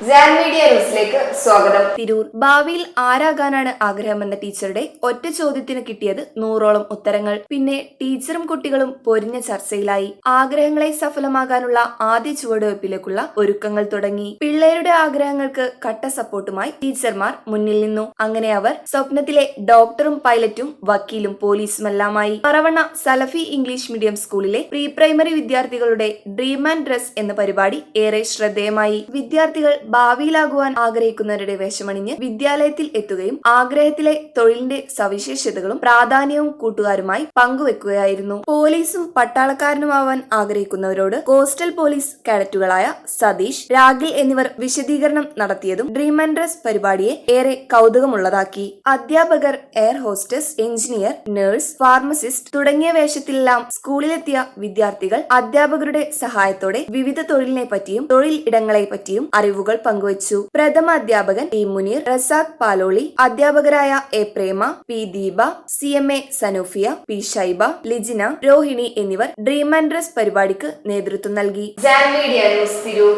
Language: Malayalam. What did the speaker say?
ജാൻ മീഡിയ ന്യൂസിലേക്ക് സ്വാഗതം. തിരൂർ ഭാവിയിൽ ആരാകാനാണ് ആഗ്രഹമെന്ന ടീച്ചറുടെ ഒറ്റ ചോദ്യത്തിന് കിട്ടിയത് 100ഓളം ഉത്തരങ്ങൾ. പിന്നെ ടീച്ചറും കുട്ടികളും പൊരിഞ്ഞ ചർച്ചയിലായി. ആഗ്രഹങ്ങളെ സഫലമാകാനുള്ള ആദ്യ ചുവടുവയ്പ്പിലേക്കുള്ള ഒരുക്കങ്ങൾ തുടങ്ങി. പിള്ളേരുടെ ആഗ്രഹങ്ങൾക്ക് കട്ട സപ്പോർട്ടുമായി ടീച്ചർമാർ മുന്നിൽ നിന്നു. അങ്ങനെ അവർ സ്വപ്നത്തിലെ ഡോക്ടറും പൈലറ്റും വക്കീലും പോലീസുമെല്ലാമായി. പറവണ്ണ സലഫി ഇംഗ്ലീഷ് മീഡിയം സ്കൂളിലെ പ്രീ പ്രൈമറി വിദ്യാർത്ഥികളുടെ ഡ്രീം ആൻഡ് ഡ്രസ് എന്ന പരിപാടി ഏറെ ശ്രദ്ധേയമായി. വിദ്യാർത്ഥികൾ ഭാവിയിലാകുവാൻ ആഗ്രഹിക്കുന്നവരുടെ വേഷമണിഞ്ഞ് വിദ്യാലയത്തിൽ എത്തുകയും ആഗ്രഹത്തിലെ തൊഴിലിന്റെ സവിശേഷതകളും പ്രാധാന്യവും കൂട്ടുകാരുമായി പങ്കുവെക്കുകയായിരുന്നു. പോലീസും പട്ടാളക്കാരനുമാവാൻ ആഗ്രഹിക്കുന്നവരോട് കോസ്റ്റൽ പോലീസ് കാഡറ്റുകളായ സതീഷ്, രാഗിൽ എന്നിവർ വിശദീകരണം നടത്തിയതും ഡ്രീം ആൻഡ് ഡ്രസ് പരിപാടിയെ ഏറെ കൗതുകമുള്ളതാക്കി. അധ്യാപകർ, air hostess, engineer, nurse, pharmacist തുടങ്ങിയ വേഷത്തിലെല്ലാം സ്കൂളിലെത്തിയ വിദ്യാർത്ഥികൾ അധ്യാപകരുടെ സഹായത്തോടെ വിവിധ തൊഴിലിനെ പറ്റിയും തൊഴിൽ ഇടങ്ങളെ പറ്റിയും അറിവുകൾ പങ്കുവച്ചു. പ്രഥമ അധ്യാപകൻ ടി മുനീർ, റസാഖ് പാലോളി, അധ്യാപകരായ A Prema, P Deepa, CMA Sanufiya, P Shaiba, Lijina, Rohini എന്നിവർ ഡ്രീം ആൻഡ് ഡ്രസ് പരിപാടിക്ക് നേതൃത്വം നൽകി. Jan media news Tirur.